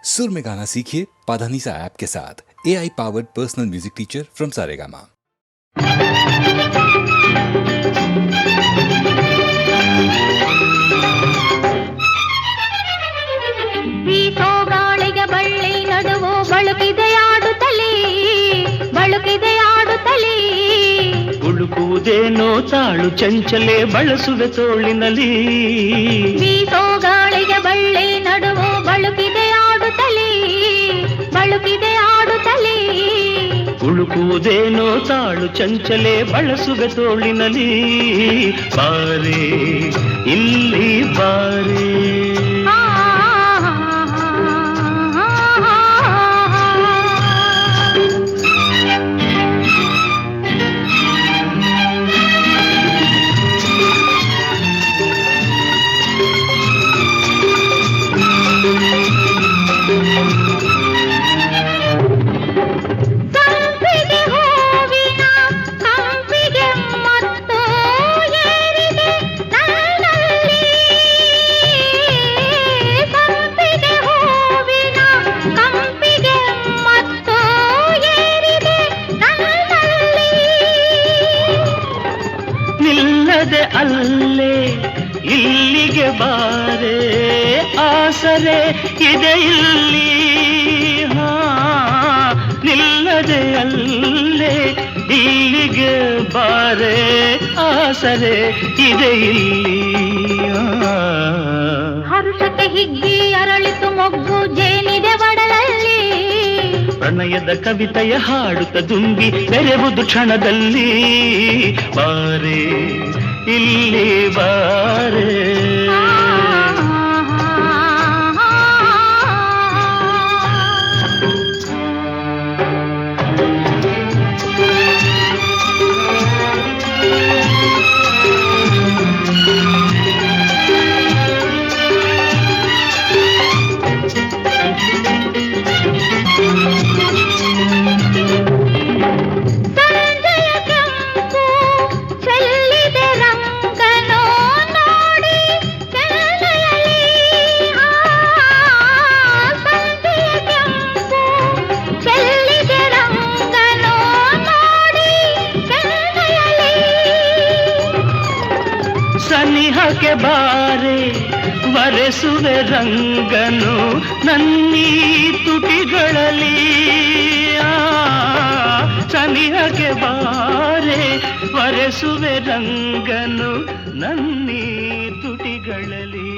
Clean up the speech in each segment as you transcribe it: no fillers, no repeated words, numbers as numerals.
सुर में गाना सीखिए पाधानीसा ऐप के साथ। AI powered personal music teacher from Saregama. ಬೀಸೋಗಾಳಿಗೆ ಬಳ್ಳಿ ನಡುವು ಬಳುಕಿದೆಯಾಡುತ್ತಲೇ ಉಳುಕುವುದೇನೋ ತಾಳು ಚಂಚಲೆ ಬಳಸುವೆ ತೋಳಿನಲ್ಲಿ. ಬೀಸೋಗಾಳಿಗೆ ಬಳ್ಳಿ ನಡುವು ಬಳುಕಿದೆಯಾಡುತ್ತಲೇ ಉಳುಕುವುದೇನೋ ತಾಳು ಚಂಚಲೆ ಬಳಸುವೆ ತೋಳಿನಲ್ಲಿ. ಬಾರೆ ಇಲ್ಲಿ ಬಾರೆ, ಅಲ್ಲೇ ಇಲ್ಲಿಗೆ ಬಾರೆ, ಆಸರೆ ಇದೆ ಇಲ್ಲಿ. ನಿಲ್ಲದೆ ಅಲ್ಲೇ ಇಲ್ಲಿಗೆ ಬಾರೆ, ಆಸರೆ ಇದೆ ಇಲ್ಲಿ. ಹರುಷಕ್ಕೆ ಹಿಗ್ಗಿ ಅರಳಿತು ಮೊಗ್ಗು ಜೇನಿದೆ ಒಡಲಲ್ಲಿ. ಪ್ರಣಯದ ಕವಿತೆಯ ಹಾಡುತ್ತ ದುಂಬಿ ಬೆರೆವುದು ಕ್ಷಣದಲ್ಲಿ. ಬಾರೆ ಇಲ್ಲಿ ಬಾರೆ, ಸನಿಹಕ್ಕೆ ಬಾರೆ ವರೆಸುವೆ ರಂಗನು ನನ್ನೀ ತುಟಿಗಳಲ್ಲಿ. ಸನಿಹಕ್ಕೆ ಬಾರೆ ವರೆಸುವೆ ರಂಗನು ನನ್ನೀ ತುಟಿಗಳಲ್ಲಿ.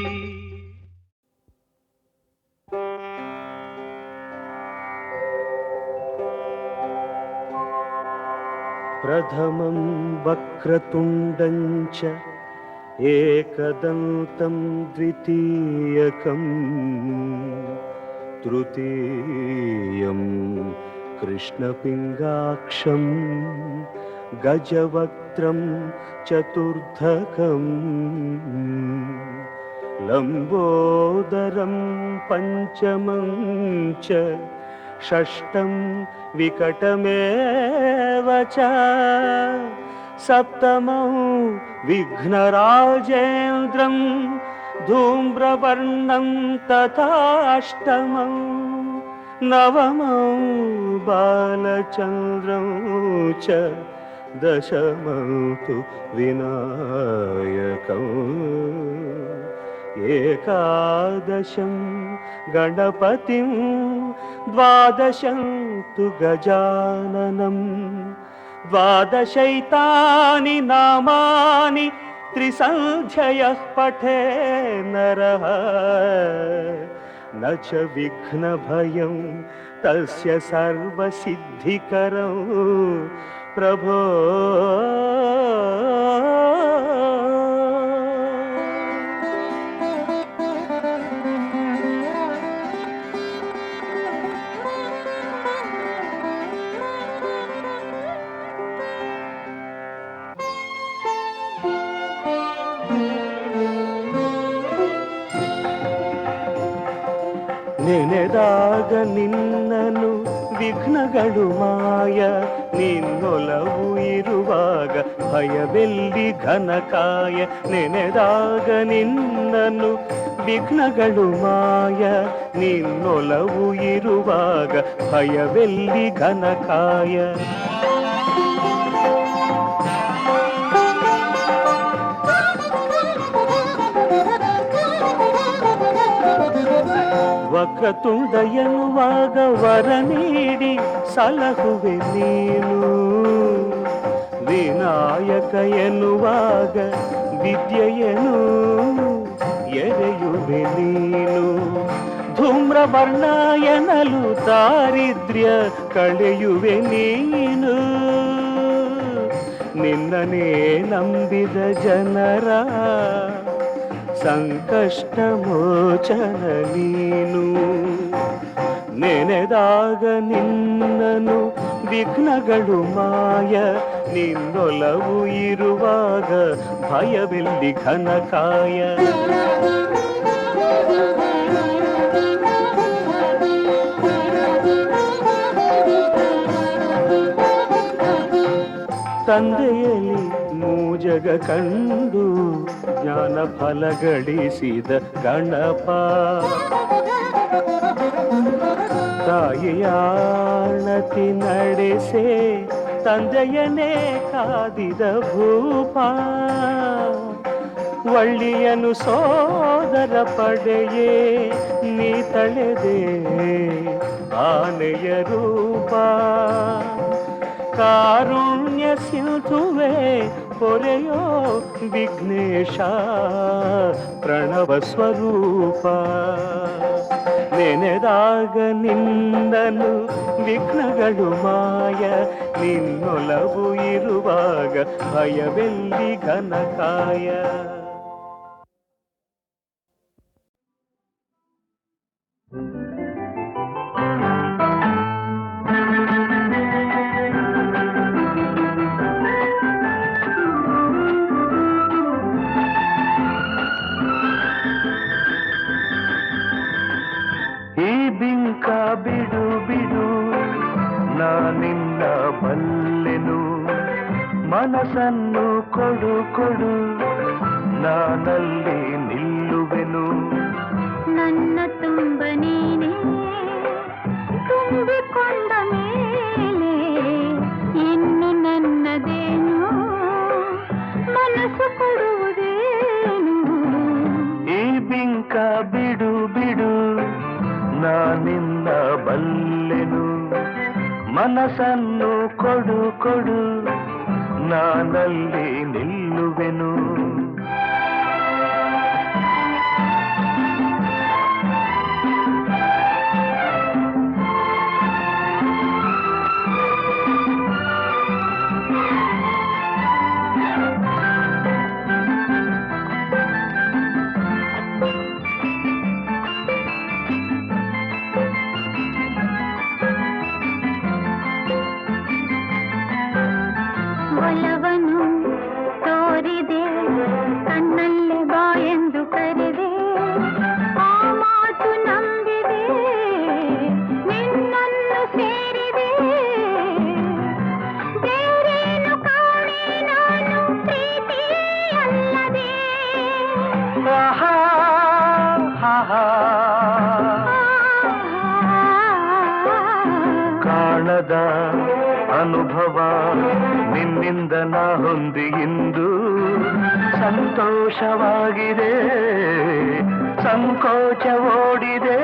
ಪ್ರಥಮಂ ವಕ್ರತುಂಡಂಚ ಏಕದಂತಂ ದ್ವಿತೀಯಕಂ ತೃತೀಯಂ ಕೃಷ್ಣಪಿಂಗಾಕ್ಷಂ ಗಜವಕ್ತ್ರಂ ಚತುರ್ಧಕಂ ಲಂಬೋದರಂ ಪಂಚಮಂ ಚ ಷಷ್ಠಂ ವಿಕಟಮೇವ ಚ ಸಪ್ತಮಂ ವಿಘ್ನರಾಜೇಂದ್ರಂ ಧೂಮ್ರವರ್ಣಂ ತಥಾಷ್ಟಮಂ ನವಮಂ ಬಾಲಚಂದ್ರಂ ಚ ದಶಮಂ ತು ವಿನಾಯಕಂ ಏಕಾದಶಂ ಗಣಪತಿಂ ದ್ವಾದಶಂ ತು ಗಜಾನನಂ ದ್ವಾದಶೈತಾನಿ ನಾಮಾನಿ ತ್ರಿಸಂಧ್ಯಯಃ ಪಠೇ ನರಃ ನ ಚ ವಿಘ್ನಭಯಂ ತಸ್ಯ ಸರ್ವಸಿದ್ಧಿಕರಂ ಪ್ರಭೋ. ನೆನೆದಾಗ ನಿನ್ನನು ವಿಘ್ನಗಳು ಮಾಯ, ನಿನ್ನೊಲವು ಇರುವಾಗ ಭಯವೆಲ್ಲಿ ಘನಕಾಯ. ನೆನೆದಾಗ ನಿನ್ನನು ವಿಘ್ನಗಳು ಮಾಯ, ನಿನ್ನೊಲವು ಇರುವಾಗ ಭಯವೆಲ್ಲಿ ಘನಕಾಯ. ವಕ್ರತುಂಡ ಎನ್ನುವಾಗ ವರ ನೀಡಿ ಸಲಹುವೆ ನೀನು, ವಿನಾಯಕ ಎನ್ನುವಾಗ ವಿದ್ಯೆಯನು ಎರೆಯುವೆ ನೀನು. ಧೂಮ್ರವರ್ಣ ಎನ್ನಲು ದಾರಿದ್ರ್ಯ ಕಳೆಯುವೆ ನೀನು, ನಿನ್ನನೇ ನಂಬಿದ ಜನರ ಸಂಕಷ್ಟ ಮೋಚನ ನೀನು. ನೆನೆದಾಗ ನಿನ್ನನು ವಿಘ್ನಗಳು ಮಾಯ, ನಿನ್ನೊಲವು ಇರುವಾಗ ಭಯವೆಲ್ಲಿ ಘನಕಾಯ. ತಂದೆಯಲ್ಲಿ ಮೂಜಗ ಕಂಡು ಜ್ಞಾನ ಫಲ ಗಳಿಸಿದ ಗಣಪ, ತಾಯಿಯಾಣತಿ ನಡೆಸೆ ತಂದೆಯನೇ ಕಾದಿದ ಭೂಪ. ಒಳ್ಳಿಯನು ಸೋದರ ಪಡೆಯೇ ನೀ ತಳೆದೆ ಆನೆಯ ರೂಪ. ಕಾರುಣ್ಯ ಸಿಂಧುವೆ ಪೊರೆಯೋ ವಿಘ್ನೇಶ ಪ್ರಣವ ಸ್ವರೂಪ. ನೆನೆದಾಗ ನಿನ್ನನು ವಿಘ್ನಗಳು ಮಾಯ, ನಿನ್ನೊಲವು ಇರುವಾಗ ಭಯವೆಲ್ಲಿ ಘನಕಾಯ. ಬಿಂಕ ಬಿಡು ಬಿಡು ನಾನಿನ್ನ ಬಲ್ಲೆನು, ಮನಸ್ಸನ್ನು ಕೊಡು ಕೊಡು ನಾನಲ್ಲಿ ನಿಲ್ಲುವೆನು. ನನ್ನ ತುಂಬ ನೀನೇ ತುಂಬಿಕೊಂಡ ಮೇಲೆ ಇನ್ನು ನನ್ನದೇನು ಮನಸ್ಸು ಕೊಡುವುದೇನು. ಈ ಬಿಂಕ ಬಿಡು ಬಿಡು ನಾನಿನ್ನ ಬಲ್ಲೆನು, ಮನಸ್ಸನ್ನು ಕೊಡು ಕೊಡು ನಾನಲ್ಲಿ ನಿಲ್ಲುವೆನು. ಒಲವನು ತೋರಿದೆ ಕಣ್ಣಲ್ಲಿ ಬಾ ಎಂದು ಕರೆದೆ, ಆ ಮಾತು ನಂಬಿದೆ ನಿನ್ನನ್ನು ಸೇರಿದೆ. ಬೇರೇನು ಕಾಣೆ ನಾನು ಪ್ರೀತಿ ಅಲ್ಲದೆ. ಕಾಣದ ಅನುಭವ ನಿನ್ನಿಂದ ನಾ ಹೊಂದಿ ಇಂದು ಸಂತೋಷವಾಗಿದೆ, ಸಂಕೋಚ ಓಡಿದೆ.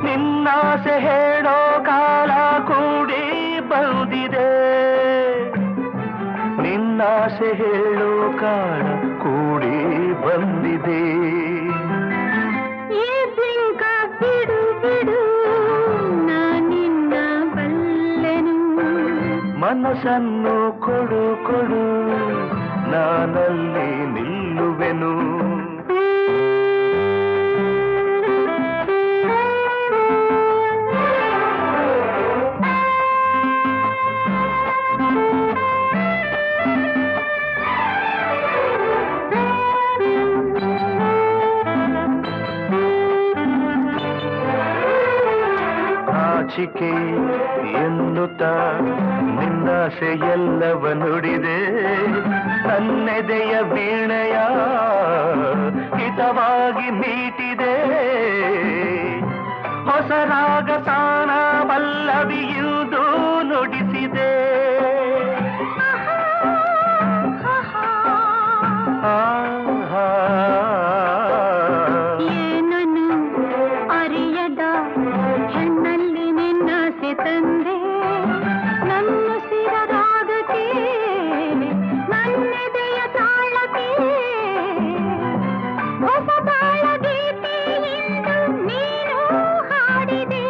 ನಿನ್ನಾಸೆ ಹೇಳೋ ಕಾಲ ಕೂಡಿ ಬಂದಿದೆ, ನಿನ್ನಾಸೆ ಹೇಳೋ ಕಾಲ ಕೂಡಿ ಬಂದಿದೆ. ಈ ಬಿಂಕ ಬಿಡು ಬಿಡು ನಾನಿನ್ನ ಬಲ್ಲೆನು, ಮನಸ್ಸನ್ನು ಕೊಡು ಕೊಡು ನಾನಲ್ಲಿ ನಿಲ್ಲುವೆನು. ನಾಚಿಕೆ ಎನ್ನುತ್ತ ನಿನ್ನಾಸೆ ಎಲ್ಲವ ನುಡಿದೆ ನನ್ನೆದೆಯ ವೀಣೆಯ ಹಿತವಾಗಿ ಮೀಟಿದೆ ಹೊಸ ರಾಗ ತಾನ ಪಲ್ಲವಿಯುವುದು ನುಡಿಸಿದೆ ಏನನು ಅರಿಯದ ಹೆಣ್ಣಲ್ಲಿ ನಿನ್ನಾಸೆ ತಂದೆ ನನ್ನ ಸಿರರಾಗಕ್ಕೆ ನನ್ನೆದೆಯ ತಾಳಕ್ಕೆ ಹೊಸ ಬಾಳ ಗೀತೆಯಿಂದ ನೀನು ಹಾಡಿದೆ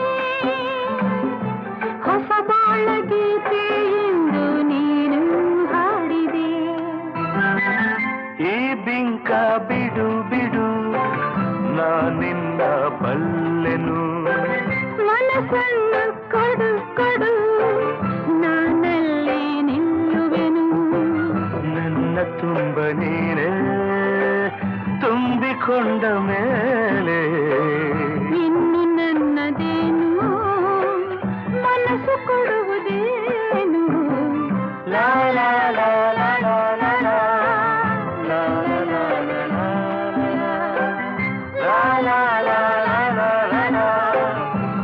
ಹೊಸ ಬಾಳ ಗೀತೆಯಿಂದ ನೀನು ಹಾಡಿದೆ ಈ ಬಿಂಕ ಬಿಡು ಬಿಡು ನಾನಿನ್ನ ಬಲ್ಲೆನು ಮನಸ್ಸನ್ನು ಕೊಡು ಕೊಡು ನಾನಲ್ಲಿ ನಿಲ್ಲುವೆನು ನನ್ನ ತುಂಬ ನೀನೇ ತುಂಬಿಕೊಂಡ ಮೇಲೆ ಇನ್ನು ನನ್ನದೇನು ಮನಸ್ಸು ಕೊಡುವುದೇನು ಲಾ ಲಾ ಲಾ ಲಾ ಲಾ ಲಾ ಲಾ. ಲಾ ಲಾ ಲಾ ಲಾ ಲಾ ಲಾ ಲಾ ಲಾ ಲಾ ಲಾ ಲಾ.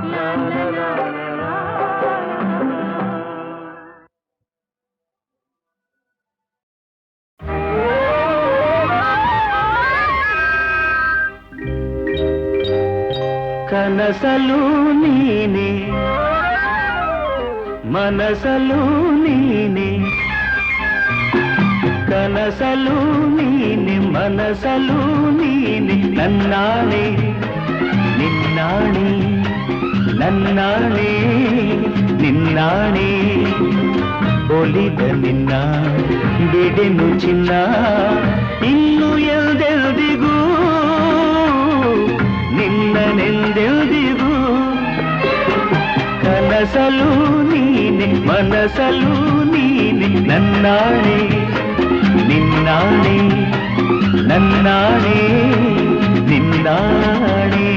ಲಾ ಲಾ ಲಾ ಲಾ ಲಾ. ಕನಸಲು ನೀನೆ ಮನಸಲು ನೀನೆ ಕನಸಲು ನೀನೆ ಮನಸಲು ನೀನೆ ನನ್ನಾಣೆ ನಿನ್ನಾಣೆ ನನ್ನಾಣೆ ನಿನ್ನಾಣೆ ಒಲಿದ ನಿನ್ನ ಬಿಡೆನು ಚಿನ್ನ ಇನ್ನು ಎಲ್ದೆಲ್ದಿಗೂ ನಿನ್ನನೆಂದೆಲ್ದಿಗೂ ಕನಸಲು ನೀನೆ ಮನಸಲು ನೀನೆ ನನ್ನಾಣೆ ನಿನ್ನಾಣೆ ನನ್ನಾಣೆ ನಿನ್ನಾಣೆ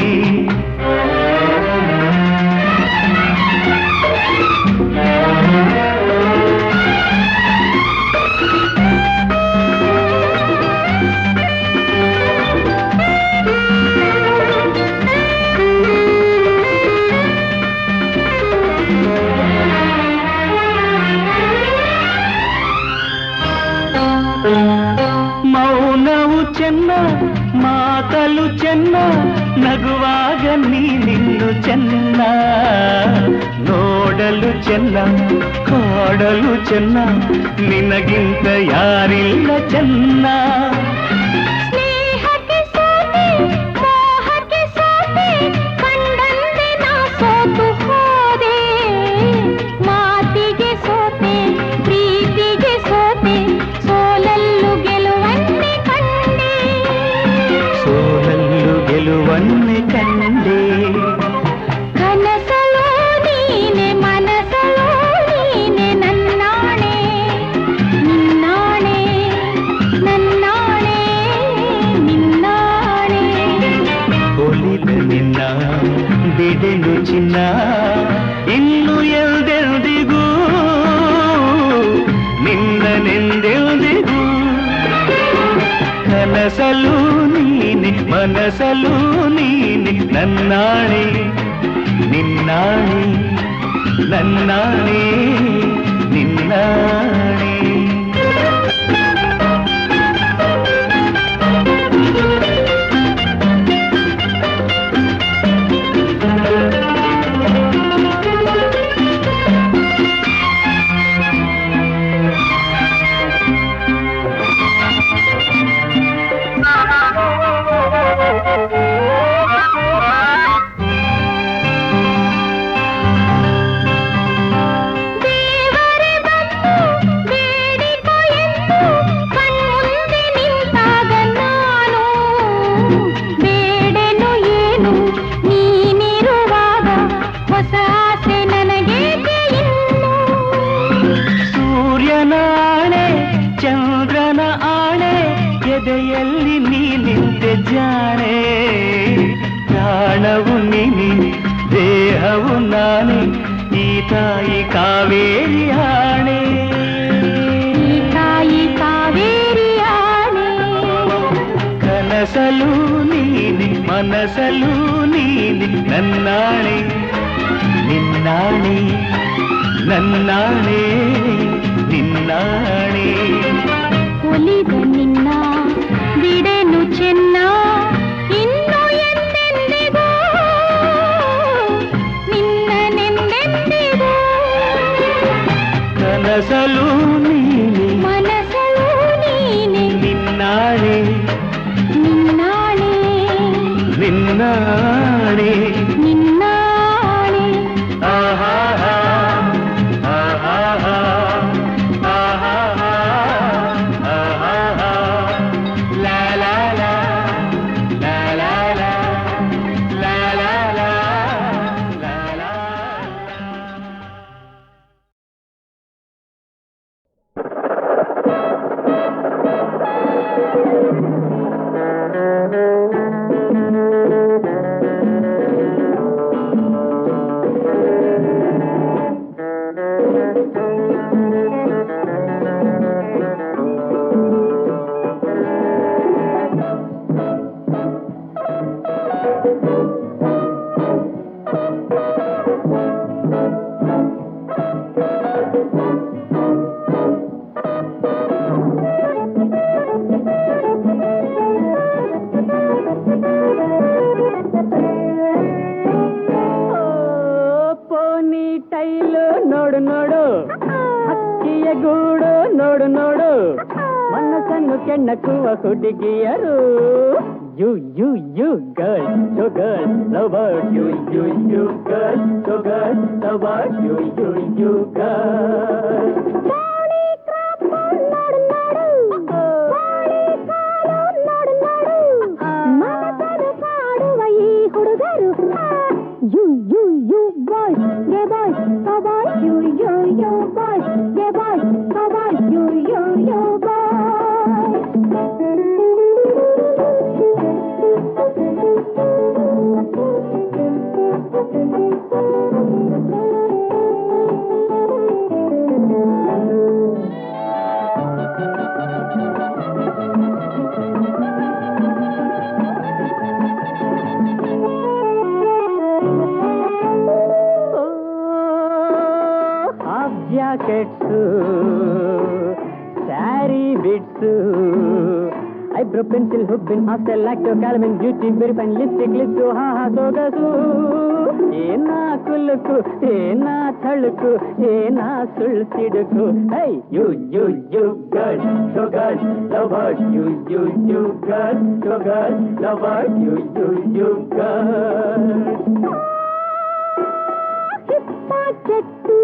ಮೌನವು ಚೆನ್ನ ಮಾತಲು ಚೆನ್ನ ನಗುವಾಗ ನೀನಿನ್ನು ಚೆನ್ನ ನೋಡಲು ಚೆನ್ನ ಕಾಡಲು ಚೆನ್ನ ನಿನಗಿಂತ ಯಾರಿಲ್ಲ ಚೆನ್ನ ಸ್ನೇಹಕ್ಕೆ ಸೋತೆ ಮೋಹಕ್ಕೆ ಸೋತೆ ಕಂಡಂತೆ ನಾ ಸೋತು ಹೋದೆ ಮಾತಿಗೆ ಸೋತೆ ಪ್ರೀತಿಗೆ ಸೋತೆ ಸೋಲಲ್ಲು ಗೆಲುವನ್ನೇ ಕಂಡೆ ಸೋಲಲ್ಲು ಗೆಲುವನ್ನೇ ಕಂಡೆ ಕನಸಲು ನೀನೆ ಮನಸಲು ನೀನೆ ನನ್ನಾಣೆ ನಿನ್ನಾಣೆ ನನ್ನಾಣೆ ನಿನ್ನಾಣೆ ಒಲಿದ ನಿನ್ನ ಬಿಡೆನು ಚಿನ್ನ ಇನ್ನು ಎಲ್ದೆಲ್ದಿಗೂ ನಿನ್ನನೆಂದೆಲ್ದಿಗೂ ಕನಸಲು ನೀನೆ ಮನಸಲು ನೀನೆ ನನ್ನಾಣೆ ನಿನ್ನಾಣೆ ನನ್ನಾಣೆ ನಿನ್ನಾಣೆ ದೇವರೇ ಬಂದು ತಾಯಿ ಕಾವೇರಿ ಆಣೆ ಈ ತಾಯಿ ಕಾವೇರಿ ಆಣೆ ಕನಸಲು ನೀನೆ ಮನಸಲು ನೀನೆ ನನ್ನಾಣೆ ನಿನ್ನಾಣೆ ನನ್ನಾಣೆ ನಿನ್ನಾಣೆ ಒಲಿದ ನಿನ್ನ ಬಿಡೆನು ಚೆನ್ನ ಇನ್ನು ಎಂದೆಂದಿಗೂ ನಿನ್ನನೆಂದೆಂದಿಗೂ ಕನಸಲು ನೀನೆ ಮನಸಲು ನೀನೆ ನಿನ್ನಾಣೆ ನಿನ್ನಾಣೆ ನಿನ್ನಾಣೆ ನಿನ್ನಾಣೆ ಆಹಾ ಆಹಾ ಆಹಾ ಆಹಾ ಲಾ ಲಾ ಲಾ ಲಾ ಲಾ ಲಾ ಲಾ ಲಾ ಲಾ ಲಾ ಲಾ ಪೋನಿ ಟೈಲು ನೋಡು ನೋಡು ಹಕ್ಕಿಯ ಗೂಡು ನೋಡು ನೋಡು ಮನಸ್ಸನ್ನು ಕೆಣ್ಣಕ್ಕುವ ಹುಡುಗಿಯರು you you you girl you girl lover you you you girl you girl lover you you you girl You, boys, yeah, boys, oh boys, you, boys, yeah, boys, oh boys, you, jackets sari bits eyebrow pencil ಹುಬ್ಬಿನ್ hostel lacto ಕ್ಯಾಲಮಿನ್ beauty very fine lipstick lips ಹಾ ಸೊಗಸು ಏನಾ ಕುಲುಕು ಏನಾ ಥಳುಕು ಏನಾ ಸುಳ್ಳು ಸಿಡುಕು high you you you girl show girl lover you you you girl show girl lover you you you girl ಚೆಟ್ಟು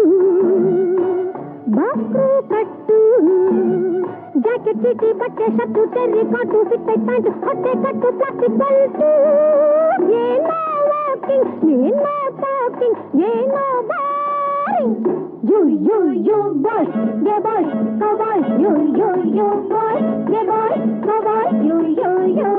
ಬಾಕ್ರು ಕಟ್ಟು ಜಾಕೆಟ್ ಚೀಟಿ ಬಟ್ಟೆ shirt terrycot fitted pant ಹೊಟ್ಟೆ ಕಟ್ಟು ಪ್ಲಾಸ್ಟಿಕ್ ಬಲ್ಟು ಏನೋ ವಾಕಿಂಗ್ ಏನೋ ಟಾಕಿಂಗ್ ಏನೋ boring you you you boy ಗೆ boy co boy you you you boy ಗೆ boy co boy you you you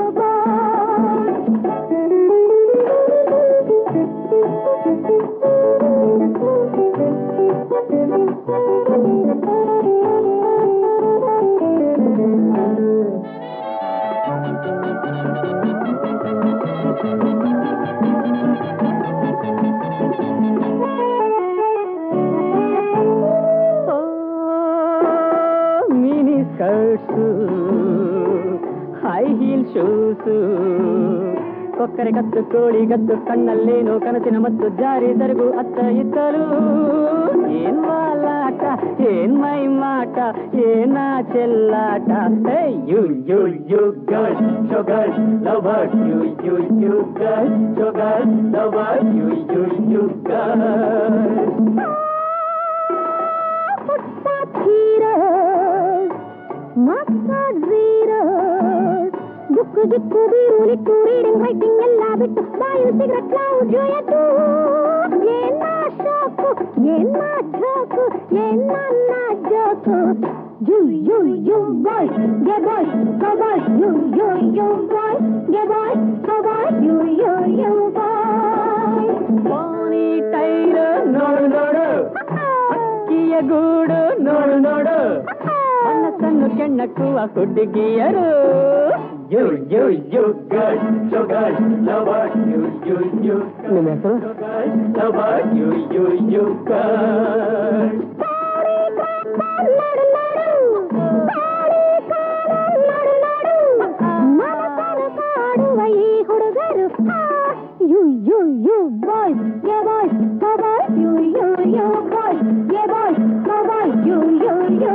mini skirts high heel shoes ಕೊಕ್ಕರೆ ಕತ್ತು ಕೋಳಿ ಗತ್ತು ಕಣ್ಣಲ್ಲೇನು ಕನಸಿನ ಮತ್ತು ಜಾರಿ ಸರಗು ಅತ್ತ ಇತ್ತಲು ಏನ್ ವಾಲಾಟ ಏನ್ ಮೈ ಮಾಟ ಏನ ಚೆಲ್ಲಾಟ hey you you you girl show girl lover you you you girl show girl lover you you you girl ದುಕ್ಕು ಗಿಕ್ಕು ಬೀರು ಲಿಕ್ಕು ರೀಡಿಂಗ್ ರೈಟಿಂಗ್ ಎಲ್ಲ ಬಿಟ್ಟು ಬಾಯಿಲ್ ಸಿಗರೆಟ್ ನಾವು ಜೋಯತು ಏನ ಶಾಕು ಏನ ಝೋಕು ಏನ joke you you you boy ಗೆ boy co boy you you you boy ಗೆ boy co boy you you you boy ponytail ನೋಡು ನೋಡು ಗೂಡು ನೋಡು ನೋಡು ಮನಸ್ಸನ್ನು ಕೆಣ್ಣಕ್ಕುವ ಹುಡುಗಿಯರು you you you girl so girl lover you you you ನಿಮ್ಮ ಹೆಸರು lover you you you girl ಈ ಹುಡುಗರು ಯು ಯು ಯು ಬಾಯ್ಸ್ ಯೇ boys go boys you you you boys ಯೇ boys go boys you you you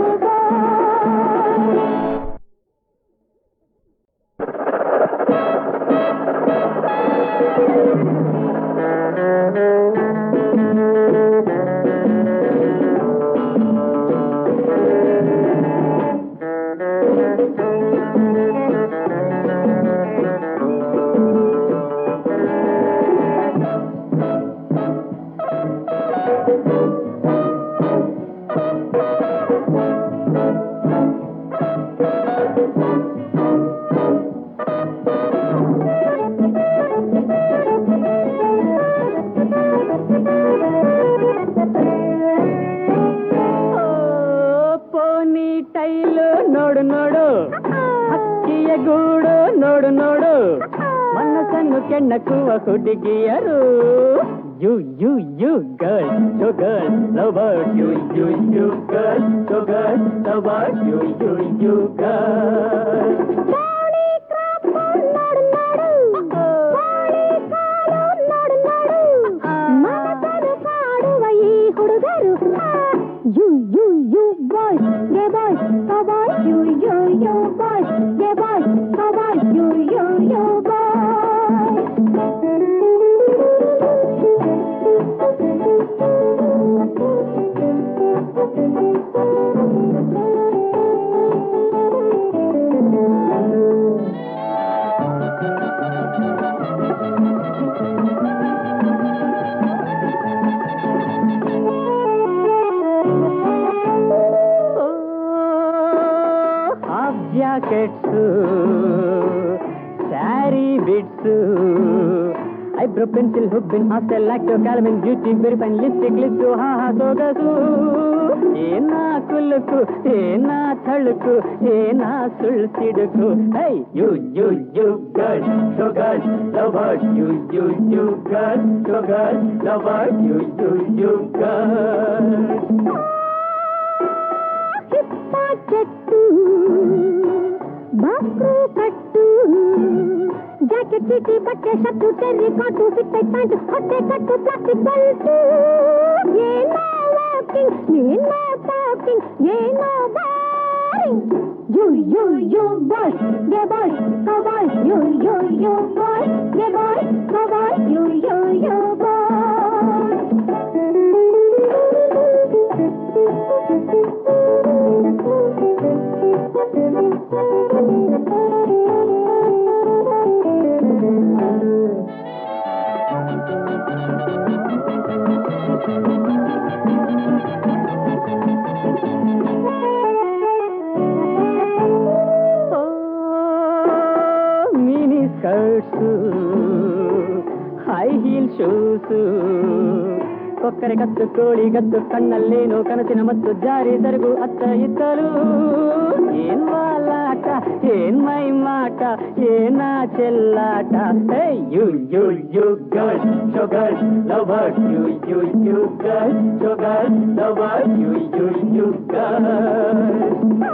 ನೋಡು ನೋಡು ಹಕ್ಕಿಯ ಗೂಡು ನೋಡು ನೋಡು ಮನಸ್ಸನ್ನು ಕೆಣ್ಣಕ್ಕುವ ಹುಡುಗಿಯರು you you you girl so girl lover you you you girl so girl lover you you you girl ಹುಡುಗರು ಯು ಯು ಯು ಬಾಯ್ಸ್ ಗೆ boys go boys you you you boys ಗೆ boys go boys you you you jackets sari bits eyebrow pencil ಹುಬ್ಬಿನ್ hostel lacto ಕ್ಯಾಲಮಿನ್ beauty ಬೆರಿಫೈನ್ lipstick lips ಹಾ ಹಾ ಸೊಗಸು ಏನ ಕುಲುಕು ಏನ ಥಳುಕು ಏನ ಸುಳ್ ಸಿಡುಕು high you you you girl so girl lover you you you girl so girl lover you you you girl చెట్టు బాక్రు కట్టు జాకెట్ చీటీ బట్టೆ shirt terrycot fit pant ಹೊಟ್ಟೆ ಕಟ್ಟು ಪ್ಲಾಸ್ಟಿಕ್ ಬಲ್ಟು ಏನೋ ವಾಕಿಂಗ್ ಏನೋ ಟಾಕಿಂಗ್ ಏನೋ boring you you you boys ಗೆ boys go boys you you you boys ಗೆ boys go boys you you you mini skirts high heel shoes ಕೊಕ್ಕರೆ ಕತ್ತು ಕೋಳಿ ಗತ್ತು ಕಣ್ಣಲ್ಲೇನು ಕನಸಿನ ಮತ್ತು ಜಾರಿ ಸರಗು ಅತ್ತ ಇತ್ತಲು ಏನ್ ವಾಲಾಟ ಏನ್ ಮೈ ಮಾಟ ಏನ ಚೆಲ್ಲಾಟ hey you you you girl so girl lover you you you girl so girl lover you you you girl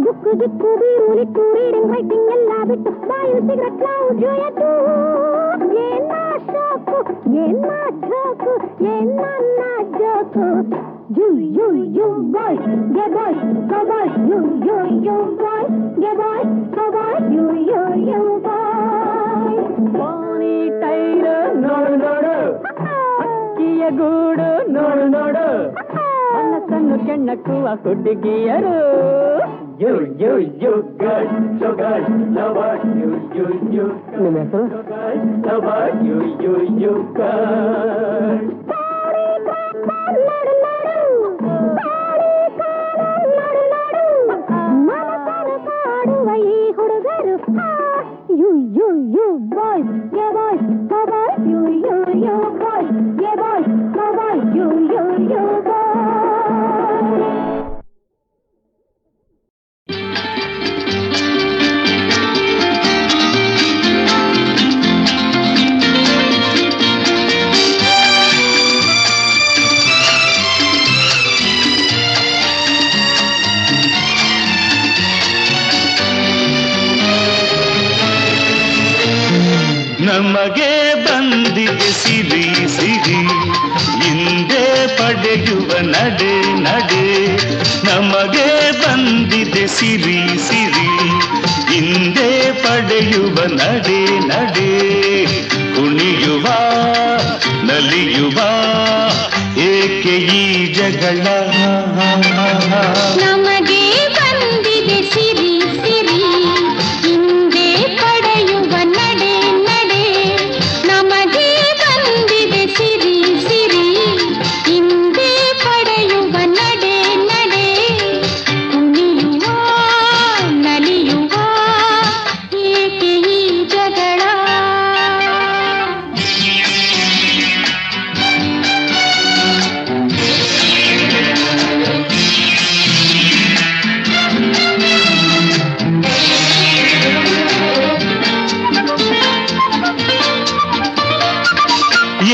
ದುಕ್ಕು ಜಿಕ್ಕು ಬೀರು ಲಿಕ್ಕು ರೀಡಿಂಗ್ ರೈಟಿಂಗ್ ಎಲ್ಲ ಬಿಟ್ಟು ಬಾಯಿಲ್ ಸಿಗರೆಟ್ ನಾವು ಜೊಯತು ಏನ ಶಾಕು ಏನ ಝಾಕು ಏನ joke you you you boys ಗೆ boys go boys you you you boys ಗೆ boys go boys you you you boys ponytail ನೋಡು ನೋಡು ಹಕ್ಕಿಯ ಗೂಡು ನೋಡು ನೋಡು ಮನಸ್ಸನ್ನು ಕೆಣ್ಣಕ್ಕುವ ಹುಡುಗಿಯರು you you you girl so girl lover you you you ನಿಮ್ಮ ಹೆಸರು lover you you you girl ಮನಸ್ಸನ್ನು ಕಾಡುವ ಈ ಹುಡುಗರು you boys, yeah boys, cowboys, you boys, yeah boys, cowboys, you boys. ನಮಗೆ ಬಂದಿದೆ ಸಿರಿ ಸಿರಿ ಹಿಂದೆ ಪಡೆಯುವ ನಡೆ ನಡೆ ನಮಗೆ ಬಂದಿದೆ ಸಿರಿ ಸಿರಿ ಹಿಂದೆ ಪಡೆಯುವ ನಡೆ ನಡೆ ಕುಣಿಯುವ ನಲಿಯುವ ಏಕೆ ಈ ಜಗಳ ನಮಗೆ ಬಂದಿದೆ ಸಿರಿ ಸಿರಿ ಹಿಂದೆ ಪಡೆಯುವ ನಡೆ ನಡೆ ನಮಗೆ ಬಂದಿದೆ ಸಿರಿ ಸಿರಿ ಹಿಂದೆ ಪಡೆಯುವ ನಡೆ ನಡೆ ಕುಣಿಯುವ ನಲಿಯುವ ಏಕೆ ಈ ಜಗಳ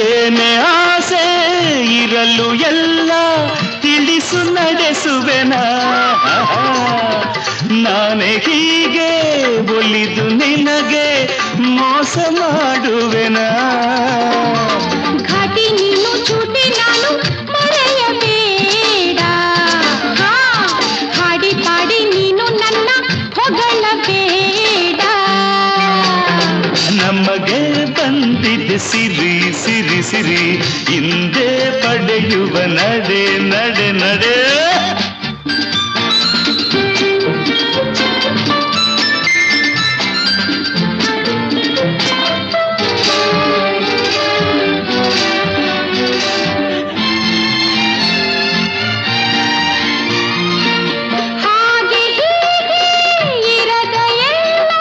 ಏನೇ ಆಸೆ ಇರಲು ಎಲ್ಲ ತಿಳಿಸು ನಡೆಸುವೆನ ನಾನೇ ಹೀಗೆ ಒಲಿದು ನಿನಗೆ ಮೋಸ ಮಾಡುವೆನ ಘಾಟಿ ನೀನು ಚೂಟಿ ನಾನು ಮರೆಯಬೇಡ ಹಾಡಿ ಪಾಡಿ ನೀನು ನನ್ನ ಹೊಗಳಬೇಡ ನಮಗೆ ಬಂದಿದೆ ಸಿರಿ ಸಿರಿ ಸಿರಿ ಹಿಂದೆ ಪಡೆಯುವ ನಡೆ ನಡೆ ನಡೆ ಹಾಗೆ ಹೀಗೆ ಇರದ ಎಲ್ಲ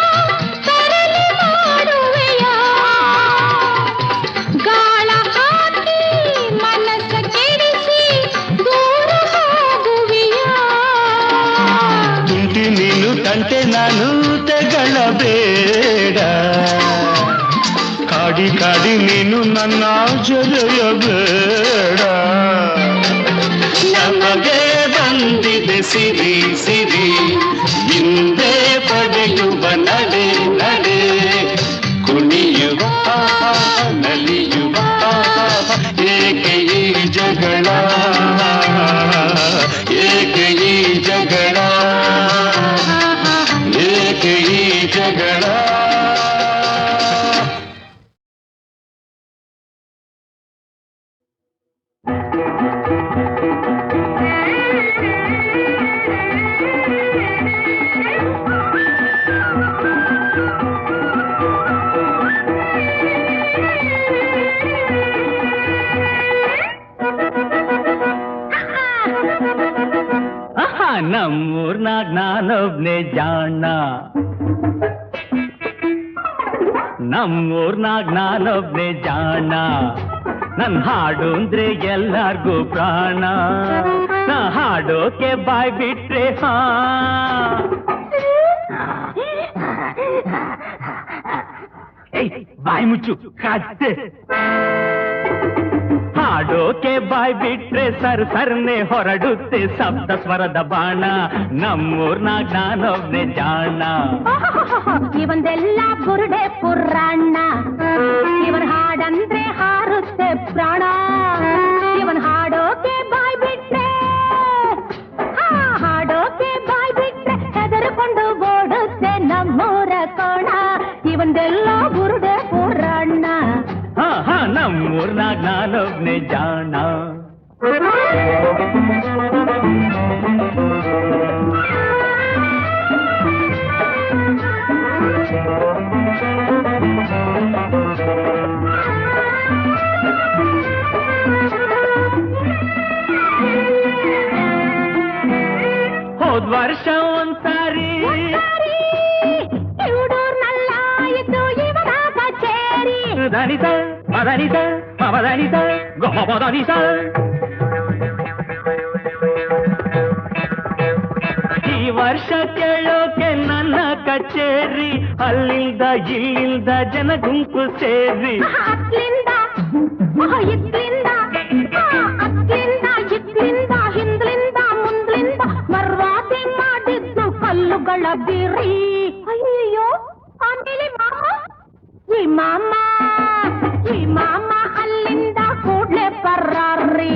ತರಲೆ ಮಾಡುವೆಯ ಗಾಳ ಹಾಕಿ ಮನಸ್ಸ ಕೆಡಿಸಿ ದೂರ ಹೋಗುವೆಯ ತುಂಟಿ ನೀನು ತಂಟೆ ನಾನು ತೆಗಳಬೇಡ ಕಾಡಿ ಕಾಡಿ ನೀನು ನನ್ನ ಜೊರೆಯಬೇಡ ನಮಗೆ ಬಂದಿದೆ ಸಿರಿ ಸಿರಿ ಹಿಂದೆ ಪಡೆಯುವ ನಡೆ ನಡೆ ಕುಣಿಯುವ ನಲಿಯುವ ಏಕೆ ಈ ಜಗಳ ಏಕೆ ಈ ಜಗಳ ಏಕೆ ಈ ಜಗಳ ನಮ್ಮೂರ್ನಾಗ ನಾನೊಬ್ನೇ ಜಾಣ ನಮ್ಮೂರ್ನಾಗ ನಾನೊಬ್ನೇ ಜಾಣ ನನ್ ಹಾಡು ಅಂದ್ರೆ ಎಲ್ಲಾರ್ಗೂ ಪ್ರಾಣ ನಾ ಹಾಡೋಕೆ ಬಾಯ್ ಬಿಟ್ರೆ ಹಾ ಬಾಯಿ ಮುಚ್ಚು ಕತ್ತೆ ಹಾಡೋಕೆ ಬಾಯ್ ಬಿಟ್ರೆ ಸರ್ ಸರ್ನೆ ಹೊರಡುತ್ತೆ ಸಪ್ತ ಸ್ವರದ ಬಾಣ ನಮ್ಮೂರ್ನಾಗ ನಾನೊಬ್ನೇ ಜಾಣ ಇವಂದೆಲ್ಲ ಬುರುಡೆ ಪುರಾಣ ಇವನ್ ಹಾಡಂದ್ರೆ ಹಾರುತ್ತೆ ಪ್ರಾಣ ಇವನ್ ಹಾಡೋಕೆ ಬಾಯ್ ಬಿಟ್ರೆ ಹಾಡೋಕೆ ಬಾಯ್ ಬಿಟ್ರೆ ಹೆದರ್ಕೊಂಡು ಓಡುತ್ತೆ ನಮ್ಮೂರ ಕೋಣ ಇವಂದೆಲ್ಲ ಬುರುಡೆ ಪುರಾಣ ನಮ್ಮೂರ್ನಾಗ ನಾನೊಬ್ನೇ ಜಾಣ ಹೋದ್ ವರ್ಷ ಒಂದ್ಸಾರಿ ಇವಡೂರ್ನಲ್ಲ ಮದನಿಸ ಮದನಿಸ ಗಮ ಮದನಿಸ. ಈ ವರ್ಷ ಕೇಳೋಕೆ ನನ್ನ ಕಚೇರಿ, ಅಲ್ಲಿಂದ ಇಲ್ಲಿಂದ ಜನ ಗುಂಪು ಸೇರಿ. ಅತ್ಲಿಂದ ಇತ್ಲಿಂದ ಅತ್ಲಿಂದ ಇತ್ಲಿಂದ ಹಿಂದ್ಲಿಂದ ಮುಂದ್ಲಿಂದ ಮರ್ವಾದಿ ಮಾಡಿದ್ದು ಕಲ್ಲುಗಳ ಬಿರಿ. ಅಯ್ಯೋ ಆಮೇಲೆ ಈ ಮಾಮ ಅಲ್ಲಿಂದ ಕೂಡ್ಲೆ ಪರ್ರಾರಿ.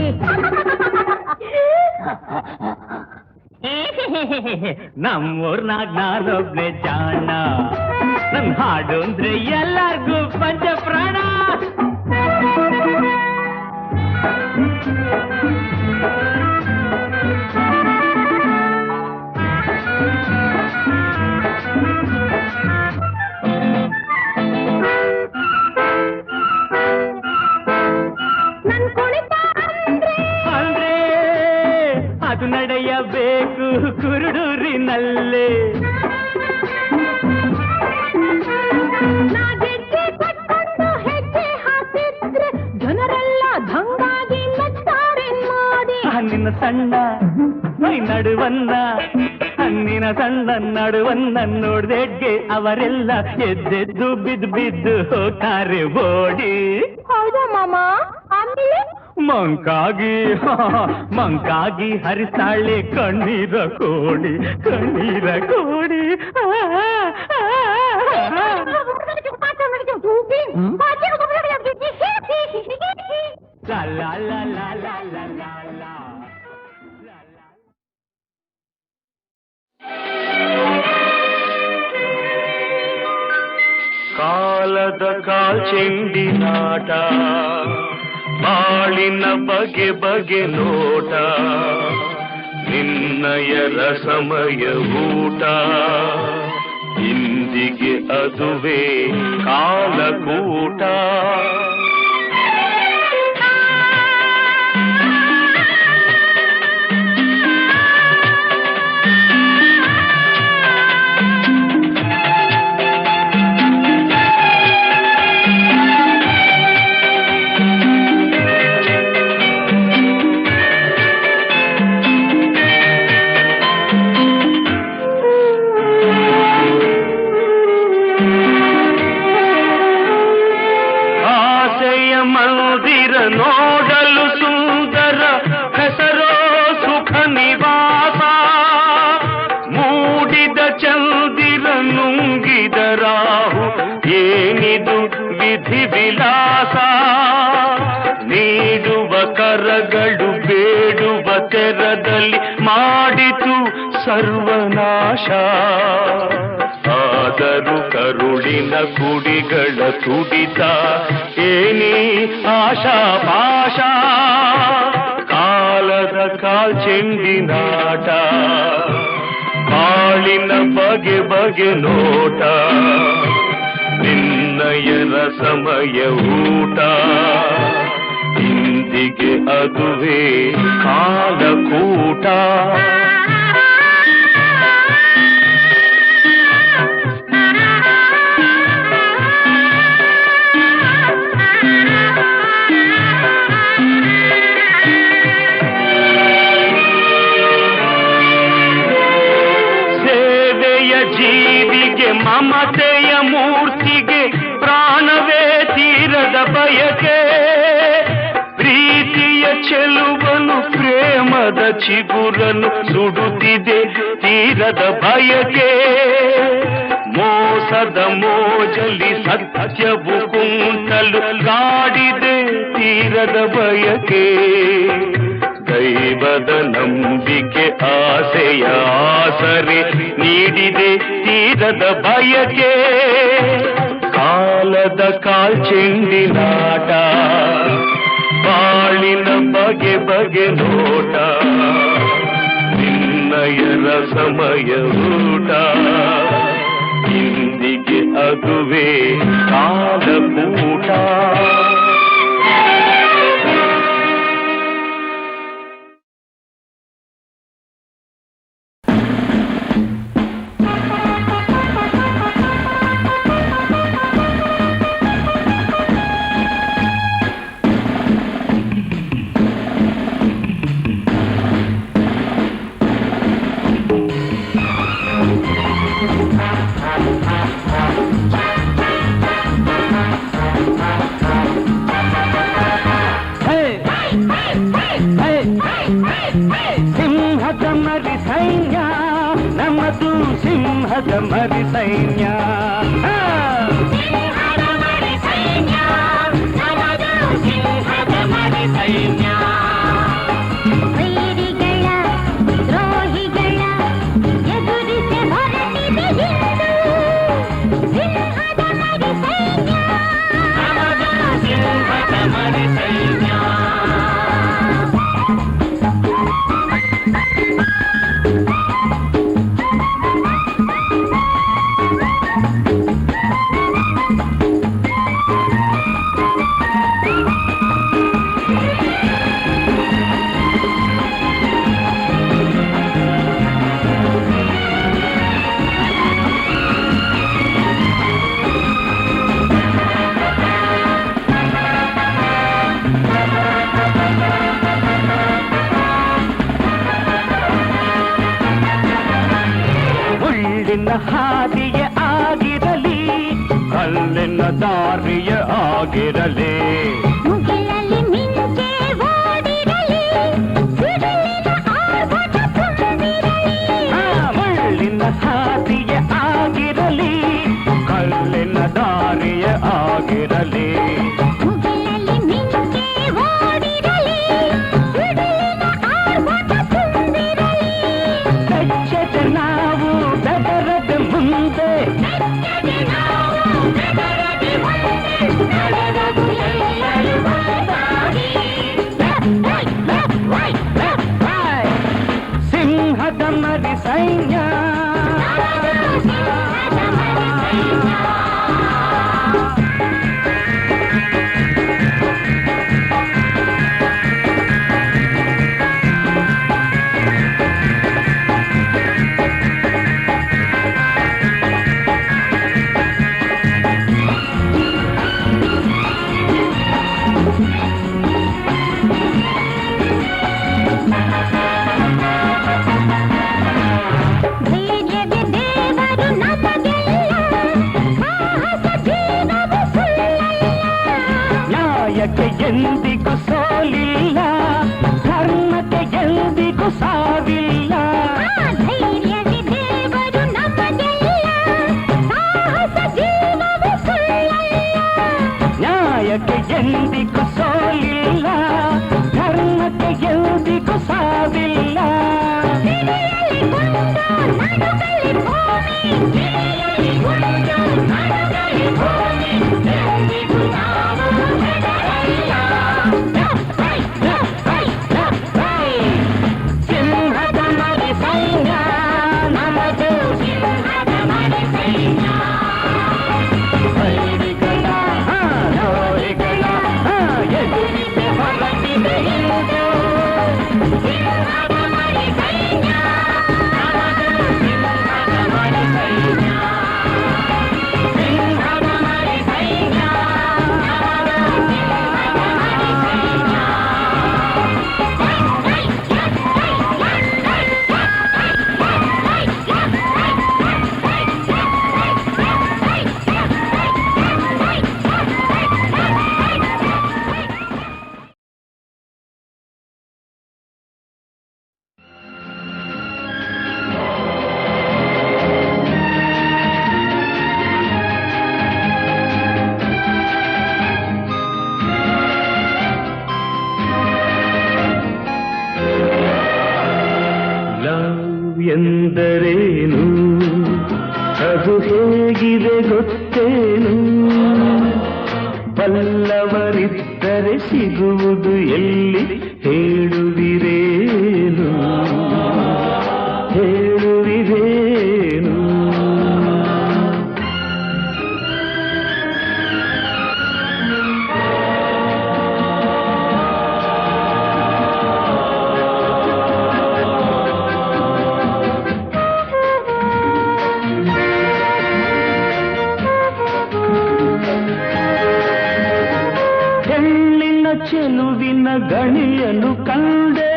ನಮ್ಮೂರ್ನಾಗ ನಾನೊಬ್ನೇ ಜಾಣ, ನನ್ ಹಾಡು ಅಂದ್ರೆ ಎಲ್ಲಾರ್ಗೂ ಪಂಚ ಪ್ರಾಣ. ಅಂದ್ರೆ ಅದು ನಡೆಯಬೇಕು ಕುರುಡೂರಿನಲ್ಲೇ. ಹೆಜ್ಜೆ ಹಾಕಿದ್ರೆ ಜನರೆಲ್ಲ ದಂಗಾಗಿ ನಚ್ತಾರೆ ನೋಡಿ. ನಿನ್ನ ಸಣ್ಣ ನಡುವನ್ನ, ನಿನ್ನ ಸಣ್ಣ ನಡುವನ್ನ ನೋಡ್ದೆಡ್ಗೆ ಅವರೆಲ್ಲ ಎದ್ದೆದ್ದು ಬಿದ್ದು ಬಿದ್ದು ಹೋಗ್ತಾರೆ ಓಡಿ. ಹೌದಾ ಮಾಮ? ಆಮೇಲೆ ಮಂಕಾಗಿ ಹರಿಸ್ತಾಳೆ ಕಣ್ಣೀರ ಕೋಡಿ, ಕಣ್ಣೀರ ಕೋಡಿ. ಲಾ ಲಾ ಲಾ ಲಾ ಲಾ ಲಾ ಲಾ. ಕಾಲದ ಕಾಲ್ಚೆಂಡಿನಾಟ, ಬಾಳಿನ ಬಗೆ ಬಗೆ ನೋಟ, ನಿನ್ನಯ ರಸಮಯ ಊಟ, ಇಂದಿಗೆ ಅದುವೇ ಕಾಲಕೂಟ. ನೋಡಲು ಸುಂದರ ಹೆಸರೋ ಸುಖ ನಿವಾಸ, ಮೂಡಿದ ಚಂದಿರ ನುಂಗಿದ ರಾಹು, ಏನಿದು ವಿಧಿ ವಿಲಾಸ. ನೀಡುವ ಕರಗಳು ಬೇಡುವ ತೆರದಲ್ಲಿ ಮಾಡಿತು ಸರ್ವನಾಶ. ಆದರೂ ಕರುಳಿನ ಕುಡಿಗಳ ತುಡಿತ, ಏನಿ ಆಶಾ ಪಾಶ. ಕಾಲದ ಕಾಲ್ಚೆಂಡಿನಾಟ, ಬಾಳಿನ ಬಗೆ ಬಗೆ ನೋಟ, ನಿನ್ನಯ ರಸಮಯ ಊಟ, ಇಂದಿಗೆ ಅದುವೇ ಕಾಲಕೂಟ. ಜೀವಿಗೆ ಮಮತೆಯ ಮೂರ್ತಿಗೆ ಪ್ರಾಣವೇ ತೀರದ ಬಯಕೆ, ಪ್ರೀತಿಯ ಚೆಲುವನು ಪ್ರೇಮದ ಚಿಗುರನು ಸುಡುತ್ತಿದೆ ತೀರದ ಬಯಕೆ. ಮೋಸದ ಮೋಜಲಿ ಸತ್ಯವು ಕುಂಟಲು ಕಾಡಿದೆ ತೀರದ ಬಯಕೆ. ದೈವದ ನಂಬಿಕೆ ಆಸೆಯ ಆಸರೆ ನೀಡಿದೆ ತೀರದ ಬಯಕೆ. ಕಾಲದ ಕಾಲ್ಚೆಂಡಿನಾಟ, ಬಾಳಿನ ಬಗೆ ಬಗೆ ನೋಟ, ನಿನ್ನಯ ರಸಮಯ ಊಟ, ಇಂದಿಗೆ ಅದುವೇ ಕಾಲಕೂಟ. ಸಿಂಹದ ಮರಿ ಸೈನ್ಯ ನಮ್ಮದು ಸಿಂಹದ ಮರಿ ಸೈನ್ಯ ವೈರಿಗಳ ದ್ರೋಹಿಗಳ ಎದುರಿಸಿ ಹೊರಟಿದೆ ಸಿಂಹದ ಮರಿ ಸೈನ್ಯ ಸಿಂಹದ ಮರಿ ಸೈನ್ಯ ಹಾದಿಯ ಆಗಿರಲಿ ಕಲ್ಲಿನ ದಾರಿಯ ಆಗಿರಲಿ ಮುಗಿಲಲ್ಲಿ ಮಿಂಚೆ ಓಡಿರಲಿ ಸಿಡಿಲಿನ ಆರ್ಭಟ ತುಂಬಿರಲಿ ಮುಳ್ಳಿನ ಹಾದಿಯ ಆಗಿರಲಿ ಕಲ್ಲಿನ ದಾರಿಯ ಆಗಿರಲಿ ಮುಗಿಲಲ್ಲಿ ಮಿಂಚೆ ಓಡಿರಲಿ ಸಿಡಿಲಿನ ಆರ್ಭಟ ತುಂಬಿರಲಿ ಬೆಚ್ಚದ ನಾವು ಬೆದರದ ಮುಂದೆ ಸಿಂಹದ ಮರಿ ಸೈನ್ಯ ಧೈರ್ಯವೇ ದೇವರು ನಮಗೆಲ್ಲ ಸಾಹಸ ಜೀವವು ಸುಳ್ಳಲ್ಲ ನ್ಯಾಯಕ್ಕೆ ಎಂದಿಗೂ ಸೋಲಿಲ್ಲ ಧರ್ಮಕ್ಕೆ ಎಂದಿಗೂ ಸಾವಿಲ್ಲ ಧೈರ್ಯವೇ ದೇವರು ನಮಗೆಲ್ಲ ಸಾಹಸ ಜೀವವು ಸುಳ್ಳಲ್ಲ ನ್ಯಾಯಕ್ಕೆ ಎಂದಿಗೂ ಸೋಲಿಲ್ಲ ಧರ್ಮಕ್ಕೆ ಎಂದಿಗೂ ಸಾವಿಲ್ಲ ಸಿರಿಯಲಿ ಗುಂಡು ನಡುಗಲಿ ಭೂಮಿ ಸಿರಿಯಲಿ ಗುಂಡು ನಡುಗಲಿ ಭೂಮಿ ಎಂದಿಗೂ ನಾವು ಹೆದರಲ್ಲ ಸಿಂಹದ ಮರಿ ಸೈನ್ಯ ನಮದು ಸಿಂಹದ ಮರಿ ಸೈನ್ಯ ವೈರಿಗಳ ದ್ರೋಹಿಗಳ ಎದುರಿಸಿ ಹೊರಟಿದೆ ಇಂದು ಸಿಂಹದ ಮರಿ ಸೈನ್ಯ ನಮದು ಸಿಂಹದ ಮರಿ ಸೈನ್ಯ ಸಿಂಹದ ಮರಿ ಸೈನ್ಯ ನಮದು ಸಿಂಹದ ಮರಿ ಸೈನ್ಯ ಲವ್ ಎಂದರೇನು ಅದು ಹೇಗಿದೆ ಗೊತ್ತೇನು ಬಲ್ಲವರಿದ್ದರೆ ಸಿಗುವುದು ಎಲ್ಲಿ ಹೇಳುವಿರೇನು ಹೇಳುವಿರೇನು ಹೆಣ್ಣಿನ ಚೆಲುವಿನ ಗಣಿಯನ್ನು ಕಂಡೆ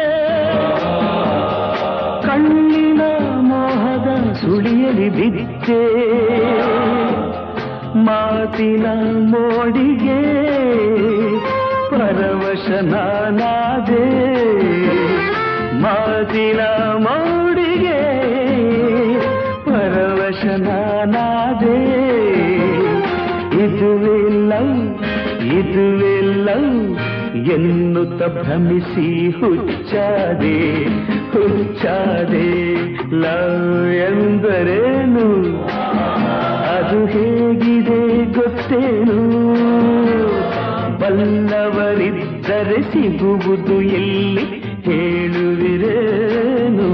ಕಣ್ಣಿನ ಮೋಹದ ಸುಳಿಯಲಿ ಬಿದ್ದೆ ಮಾತಿನ ಮೋಡಿಗೆ ಪರವಶ ನಾನಾದೆ ಮಾತಿನ ಮೋಡಿಗೆ ಪರವಶ ನಾನಾದೆ ಇದುವೇ ಲವ್ ಎನ್ನುತ್ತ ಭ್ರಮಿಸಿ ಹುಚ್ಚಾದೆ ಲವ್ ಎಂದರೇನು ಅದು ಹೇಗಿದೆ ಗೊತ್ತೇನು ಬಲ್ಲವರಿದ್ದರೆ ಸಿಗುವುದು ಎಲ್ಲಿ ಹೇಳುವಿರೇನು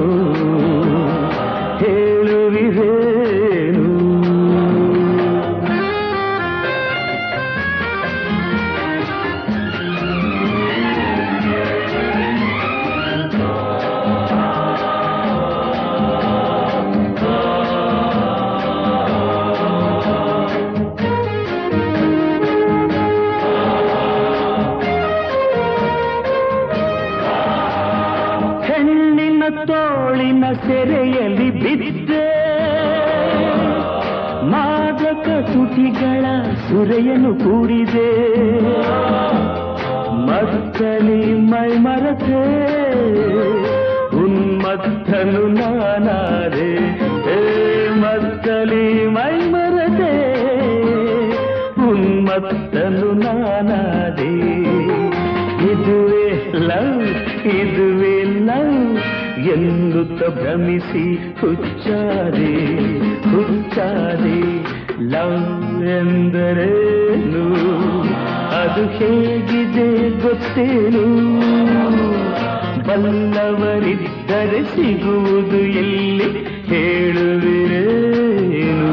ತೋಳಿನ ಸೆರೆಯಲ್ಲಿ ಬಿದ್ದೆ ಮಾದಕ ತುಟಿಗಳ ಸುರೆಯನ್ನು ಕೂಡಿದೆ ಮತ್ತಲಿ ಮೈ ಮರತೆ ಉನ್ಮತ್ತನು ನಾನಾದೆ ಮತ್ತಲಿ ಮೈ ಮರತೆ ಉನ್ಮತ್ತನು ನಾನಾದೆ ಇದುವೇ ಲವ್ ಎನ್ನುತ್ತ ಭ್ರಮಿಸಿ ಹುಚ್ಚಾದೆ ಲವ್ ಎಂದರೇನು ಅದು ಹೇಗಿದೆ ಗೊತ್ತೇನು ಬಲ್ಲವರಿದ್ದರೆ ಸಿಗುವುದು ಎಲ್ಲಿ ಹೇಳುವಿರೇನು